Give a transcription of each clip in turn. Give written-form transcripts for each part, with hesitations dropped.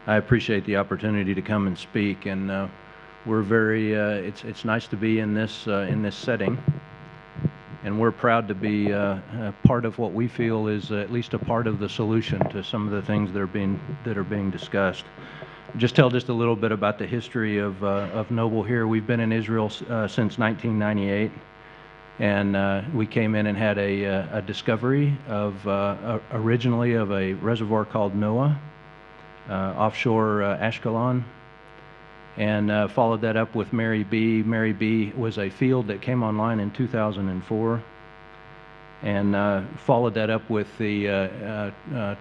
I appreciate the opportunity to come and speak, and we're very. It's nice to be in this setting, and we're proud to be part of what we feel is at least a part of the solution to some of the things that are being discussed. Just tell just a little bit about the history of Noble here. We've been in Israel since 1998. And we came in and had a discovery of originally of a reservoir called Noah offshore Ashkelon, and followed that up with Mary B. Mary B was a field that came online in 2004, and followed that up with the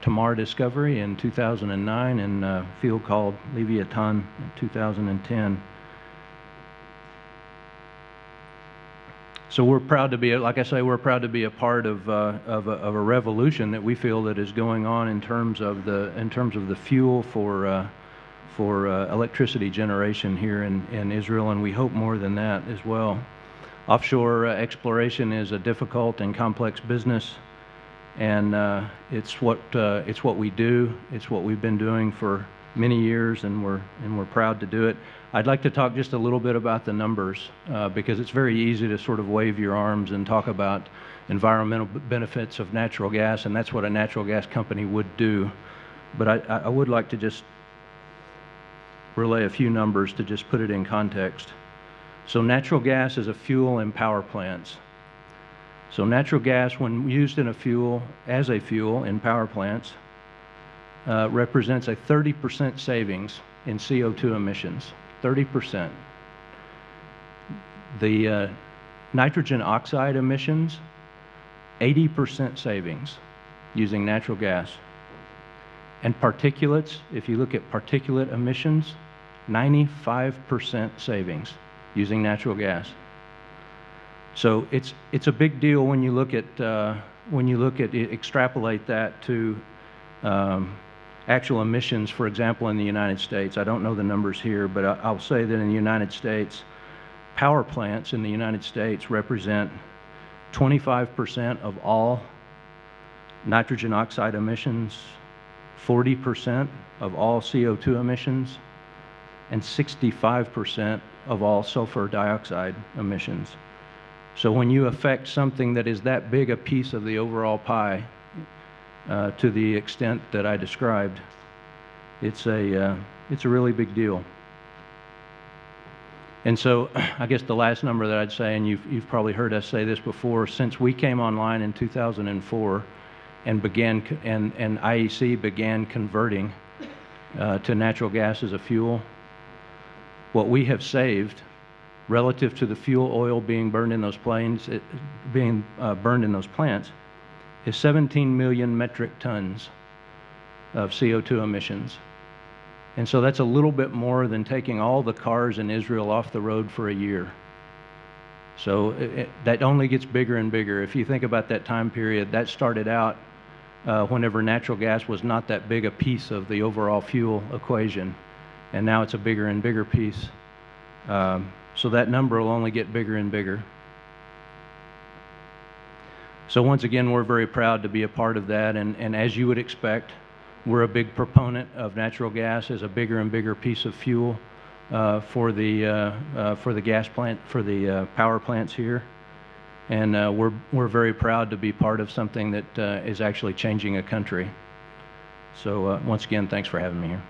Tamar discovery in 2009 and a field called Leviathan in 2010. So we're proud to be, like I say, we're proud to be a part of a revolution that we feel that is going on in terms of the fuel for electricity generation here in Israel, and we hope more than that as well. Offshore exploration is a difficult and complex business, and it's what we do. It's what we've been doing for many years, and we're proud to do it. I'd like to talk just a little bit about the numbers because it's very easy to sort of wave your arms and talk about environmental benefits of natural gas, and that's what a natural gas company would do. But I would like to just relay a few numbers to just put it in context. So natural gas is a fuel in power plants. So natural gas, when used in as a fuel in power plants, represents a 30% savings in CO2 emissions. 30%. The nitrogen oxide emissions, 80% savings using natural gas. And particulates, if you look at particulate emissions, 95% savings using natural gas. So it's a big deal when you look at extrapolate that to actual emissions, for example, in the United States. I don't know the numbers here, but I'll say that in the United States, power plants in the United States represent 25% of all nitrogen oxide emissions, 40% of all CO2 emissions, and 65% of all sulfur dioxide emissions. So when you affect something that is that big a piece of the overall pie, to the extent that I described, it's a really big deal. And so I guess the last number that I'd say, and you've probably heard us say this before, since we came online in 2004 and IEC began converting to natural gas as a fuel, what we have saved relative to the fuel oil being burned in those plants is 17 million metric tons of CO2 emissions. And so that's a little bit more than taking all the cars in Israel off the road for a year. So that only gets bigger and bigger. If you think about that time period, that started out whenever natural gas was not that big a piece of the overall fuel equation. And now it's a bigger and bigger piece. So that number will only get bigger and bigger. So once again, we're very proud to be a part of that, and as you would expect, we're a big proponent of natural gas as a bigger and bigger piece of fuel for the gas plant, for the power plants here, and we're very proud to be part of something that is actually changing a country. So once again, thanks for having me here.